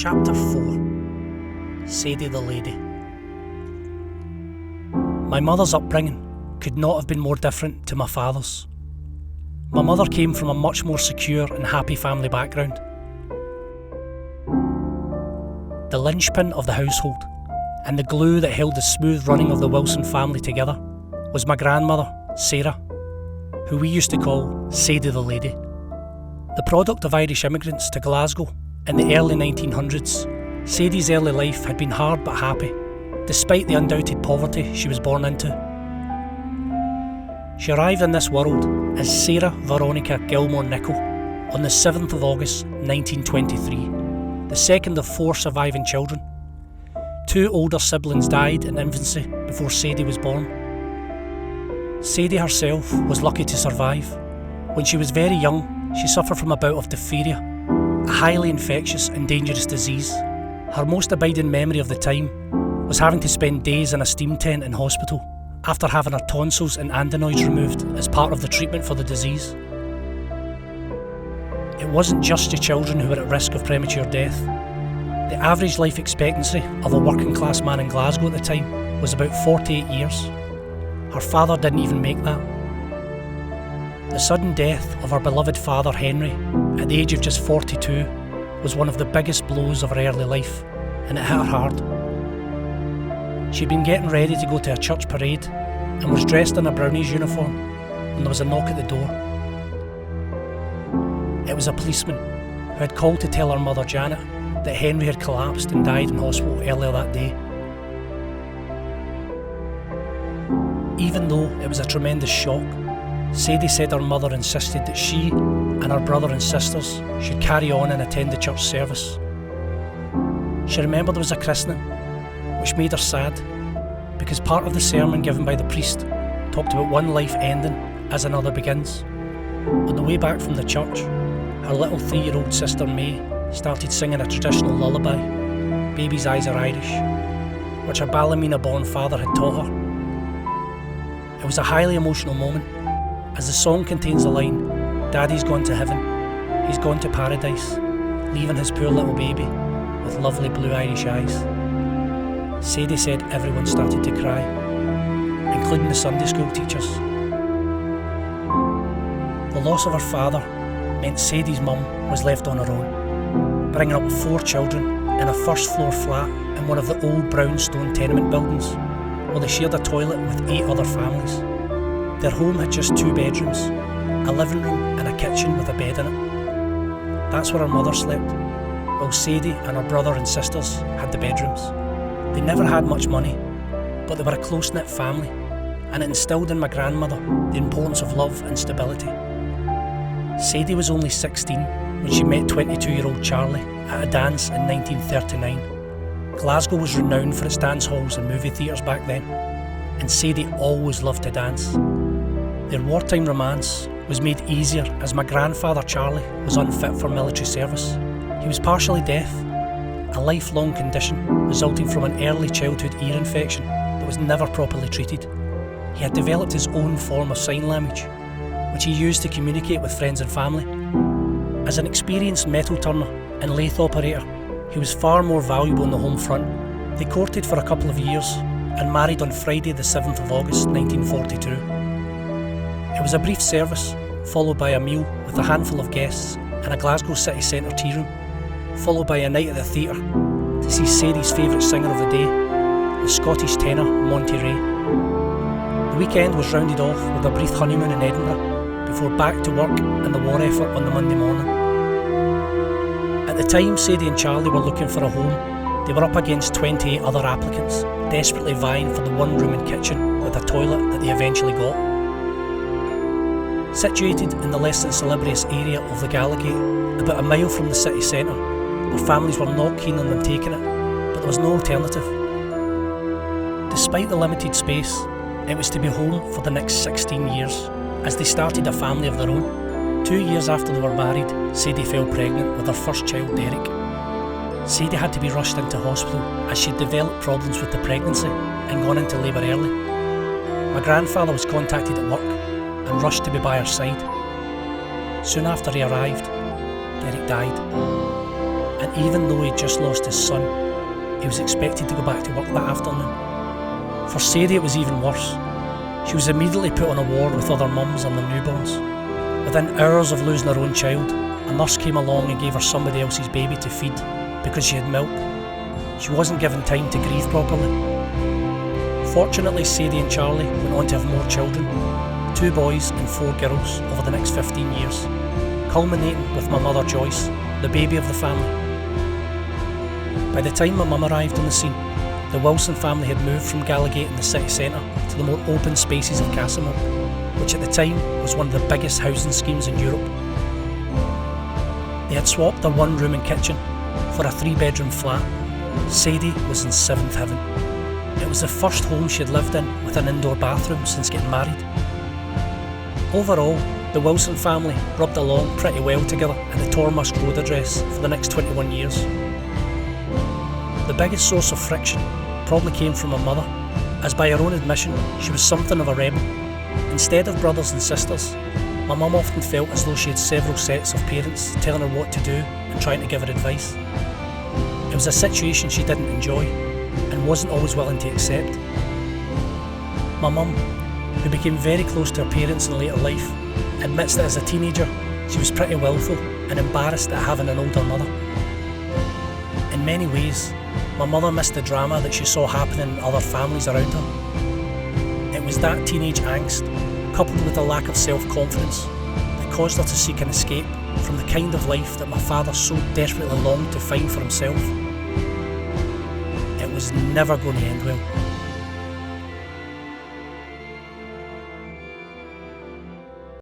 Chapter 4. Sadie the Lady. My mother's upbringing could not have been more different to my father's. My mother came from a much more secure and happy family background. The linchpin of the household and the glue that held the smooth running of the Wilson family together was my grandmother, Sarah, who we used to call Sadie the Lady. The product of Irish immigrants to Glasgow in the early 1900s, Sadie's early life had been hard but happy, despite the undoubted poverty she was born into. She arrived in this world as Sarah Veronica Gilmore Nichol on the 7th of August 1923, the second of 4 surviving children. 2 older siblings died in infancy before Sadie was born. Sadie herself was lucky to survive. When she was very young, she suffered from a bout of diphtheria, a highly infectious and dangerous disease. Her most abiding memory of the time was having to spend days in a steam tent in hospital after having her tonsils and adenoids removed as part of the treatment for the disease. It wasn't just the children who were at risk of premature death. The average life expectancy of a working class man in Glasgow at the time was about 48 years. Her father didn't even make that. The sudden death of her beloved father Henry at the age of just 42 was one of the biggest blows of her early life, and it hit her hard. She'd been getting ready to go to a church parade and was dressed in a brownies uniform when there was a knock at the door. It was a policeman who had called to tell her mother Janet that Henry had collapsed and died in hospital earlier that day. Even though it was a tremendous shock, Sadie said her mother insisted that she and her brother and sisters should carry on and attend the church service. She remembered there was a christening, which made her sad, because part of the sermon given by the priest talked about one life ending as another begins. On the way back from the church, her little 3-year-old sister May started singing a traditional lullaby, Baby's Eyes Are Irish, which her ballerina-born father had taught her. It was a highly emotional moment, as the song contains the line, "Daddy's gone to heaven, he's gone to paradise, leaving his poor little baby with lovely blue Irish eyes." Sadie said everyone started to cry, including the Sunday school teachers. The loss of her father meant Sadie's mum was left on her own, bringing up 4 children in a first-floor flat in one of the old brownstone tenement buildings, while they shared a toilet with 8 other families. Their home had just 2 bedrooms, a living room and a kitchen with a bed in it. That's where her mother slept, while Sadie and her brother and sisters had the bedrooms. They never had much money, but they were a close-knit family, and it instilled in my grandmother the importance of love and stability. Sadie was only 16 when she met 22-year-old Charlie at a dance in 1939. Glasgow was renowned for its dance halls and movie theatres back then, and Sadie always loved to dance. Their wartime romance was made easier as my grandfather Charlie was unfit for military service. He was partially deaf, a lifelong condition resulting from an early childhood ear infection that was never properly treated. He had developed his own form of sign language, which he used to communicate with friends and family. As an experienced metal turner and lathe operator, he was far more valuable on the home front. They courted for a couple of years and married on Friday the 7th of August 1942. It was a brief service, followed by a meal with a handful of guests in a Glasgow city centre tea room, followed by a night at the theatre to see Sadie's favourite singer of the day, the Scottish tenor Monty Ray. The weekend was rounded off with a brief honeymoon in Edinburgh before back to work and the war effort on the Monday morning. At the time Sadie and Charlie were looking for a home, they were up against 28 other applicants, desperately vying for the one room and kitchen with a toilet that they eventually got. Situated in the less than salubrious area of the Gallagate, about a mile from the city centre, their families were not keen on them taking it, but there was no alternative. Despite the limited space, it was to be home for the next 16 years, as they started a family of their own. 2 years after they were married, Sadie fell pregnant with her first child, Derek. Sadie had to be rushed into hospital as she developed problems with the pregnancy and gone into labour early. My grandfather was contacted at work and rushed to be by her side. Soon after he arrived, Derek died. and even though he'd just lost his son, he was expected to go back to work that afternoon. For Sadie it was even worse. She was immediately put on a ward with other mums and their newborns. Within hours of losing her own child, a nurse came along and gave her somebody else's baby to feed because she had milk. She wasn't given time to grieve properly. Fortunately, Sadie and Charlie went on to have more children, 2 boys and 4 girls over the next 15 years, culminating with my mother Joyce, the baby of the family. By the time my mum arrived on the scene, the Wilson family had moved from Gallowgate in the city centre to the more open spaces of Castlemilk, which at the time was one of the biggest housing schemes in Europe. They had swapped their 1 room and kitchen for a 3-bedroom flat. Sadie was in 7th heaven. It was the first home she had lived in with an indoor bathroom since getting married. Overall, the Wilson family rubbed along pretty well together at the Tormusk Road address for the next 21 years. The biggest source of friction probably came from my mother, as by her own admission, she was something of a rebel. Instead of brothers and sisters, my mum often felt as though she had several sets of parents telling her what to do and trying to give her advice. It was a situation she didn't enjoy and wasn't always willing to accept. My mum, who became very close to her parents in later life, admits that as a teenager she was pretty willful and embarrassed at having an older mother. In many ways, my mother missed the drama that she saw happening in other families around her. It was that teenage angst, coupled with a lack of self-confidence, that caused her to seek an escape from the kind of life that my father so desperately longed to find for himself. It was never going to end well.